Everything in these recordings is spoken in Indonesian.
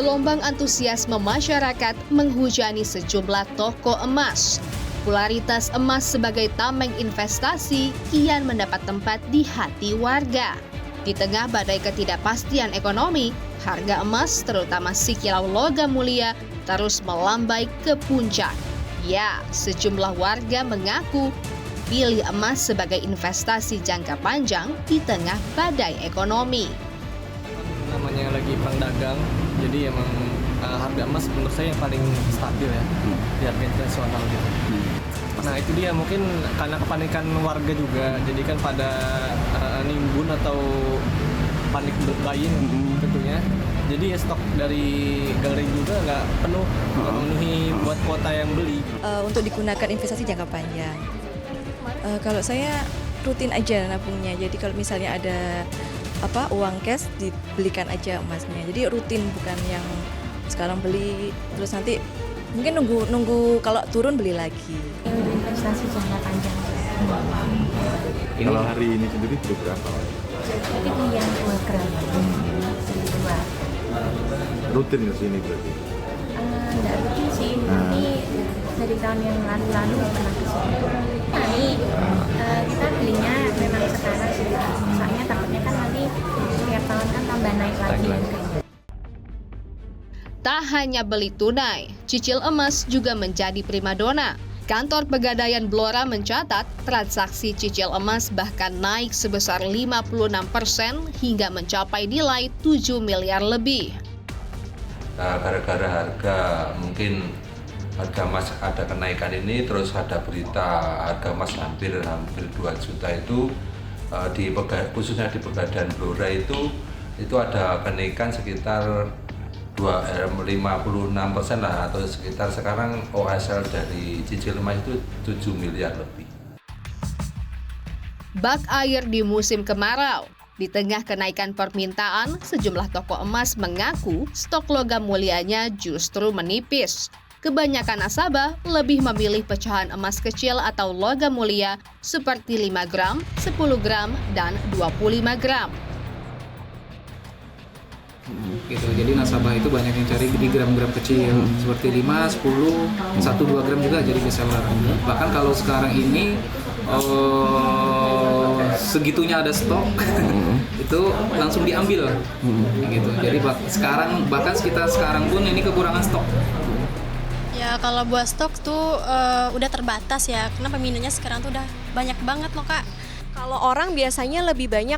Gelombang antusiasme masyarakat menghujani sejumlah toko emas. Popularitas emas sebagai tameng investasi kian mendapat tempat di hati warga. Di tengah badai ketidakpastian ekonomi, harga emas terutama sikilau logam mulia terus melambai ke puncak. Ya, sejumlah warga mengaku pilih emas sebagai investasi jangka panjang di tengah badai ekonomi. Namanya lagi perang dagang, jadi emang harga emas menurut saya yang paling stabil ya di harga internasional gitu. Nah itu dia, mungkin karena kepanikan warga juga, jadi kan pada nimbun atau panik buying tentunya. Jadi ya stok dari galeri juga nggak penuh, nggak memenuhi buat kuota yang beli. Untuk digunakan investasi jangka panjang. Kalau saya rutin aja nabungnya, jadi kalau misalnya ada uang cash dibelikan aja emasnya. Jadi rutin, bukan yang sekarang beli terus nanti mungkin nunggu kalau turun beli lagi. Investasi jangka panjang. Kalau hari ini sendiri berapa? Jadi yang 2 gram. Rutin ke sini berarti? Enggak rutin sih, tapi dari tahun yang lalu pernah ke sini. Naik, kita belinya memang sekarang sih, soalnya takutnya kan nanti setiap tahun kan tambah naik lagi. Tak hanya beli tunai, cicil emas juga menjadi primadona. Kantor Pegadaian Blora mencatat transaksi cicil emas bahkan naik sebesar 56% hingga mencapai nilai 7 miliar lebih. Nah, gara-gara harga mungkin harga emas ada kenaikan ini, terus ada berita harga emas hampir 2 juta itu khususnya di Pegadaian Blora itu ada kenaikan sekitar 56% lah, atau sekitar sekarang OSL dari cicil emas itu 7 miliar lebih. Bak air di musim kemarau. Di tengah kenaikan permintaan, sejumlah toko emas mengaku stok logam mulianya justru menipis. Kebanyakan nasabah lebih memilih pecahan emas kecil atau logam mulia seperti 5 gram, 10 gram, dan 25 gram. Gitu. Jadi nasabah itu banyak yang cari di gram-gram kecil seperti 5, 10, 1-2 gram juga jadi reseller. Bahkan kalau sekarang ini segitunya ada stok itu langsung diambil gitu. Jadi bahkan kita sekarang pun ini kekurangan stok. Ya kalau buat stok tuh udah terbatas ya, karena peminatnya sekarang tuh udah banyak banget loh Kak. Kalau orang biasanya lebih banyak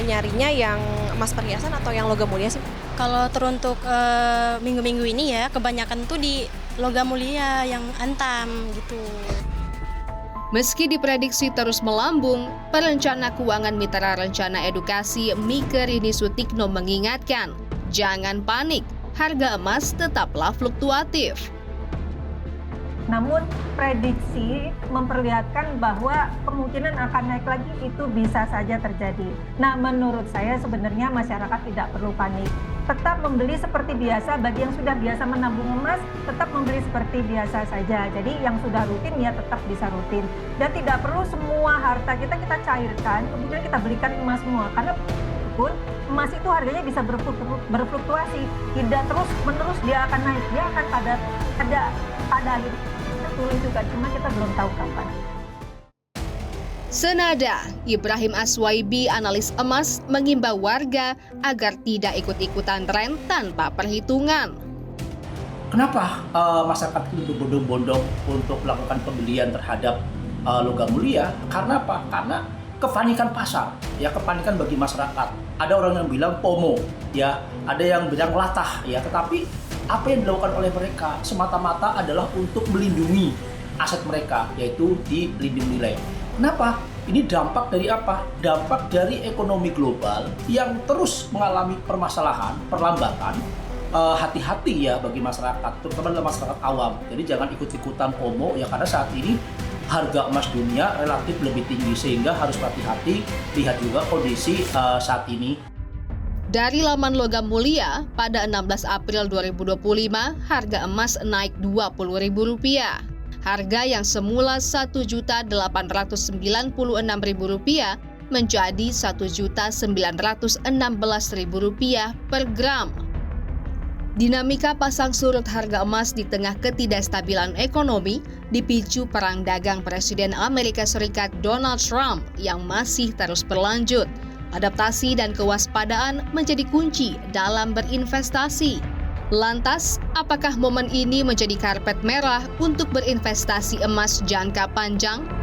nyarinya yang emas perhiasan atau yang logam mulia sih? Kalau teruntuk minggu-minggu ini ya, kebanyakan tuh di logam mulia yang antam gitu. Meski diprediksi terus melambung, perencana keuangan Mitra Rencana Edukasi Mike Rini Sutikno mengingatkan, jangan panik, harga emas tetaplah fluktuatif. Namun prediksi memperlihatkan bahwa kemungkinan akan naik lagi itu bisa saja terjadi. Nah, menurut saya sebenarnya masyarakat tidak perlu panik. Tetap membeli seperti biasa, bagi yang sudah biasa menabung emas, tetap membeli seperti biasa saja. Jadi yang sudah rutin ya tetap bisa rutin. Dan tidak perlu semua harta kita cairkan, kemudian kita belikan emas semua. Karena pun emas itu harganya bisa berfluktuasi, tidak terus menerus dia akan naik, dia akan pada akhirnya turun juga, cuma kita belum tahu kapan. Senada, Ibrahim Aswaibi, analis emas, mengimbau warga agar tidak ikut-ikutan tren tanpa perhitungan. Kenapa masyarakat itu berbondong-bondong untuk melakukan pembelian terhadap logam mulia? Karena apa? Karena kepanikan pasar, ya, kepanikan bagi masyarakat. Ada orang yang bilang FOMO, ya, ada yang bilang latah, ya, tetapi apa yang dilakukan oleh mereka semata-mata adalah untuk melindungi aset mereka, yaitu di lindung nilai. Kenapa? Ini dampak dari apa? Dampak dari ekonomi global yang terus mengalami permasalahan, perlambatan. Hati-hati ya bagi masyarakat, terutama dalam masyarakat awam. Jadi jangan ikut-ikutan FOMO, ya, karena saat ini harga emas dunia relatif lebih tinggi, sehingga harus hati-hati, lihat juga kondisi saat ini. Dari laman Logam Mulia, pada 16 April 2025, harga emas naik Rp20.000. Harga yang semula Rp1.896.000 menjadi Rp1.916.000 per gram. Dinamika pasang surut harga emas di tengah ketidakstabilan ekonomi dipicu perang dagang Presiden Amerika Serikat Donald Trump yang masih terus berlanjut. Adaptasi dan kewaspadaan menjadi kunci dalam berinvestasi. Lantas, apakah momen ini menjadi karpet merah untuk berinvestasi emas jangka panjang?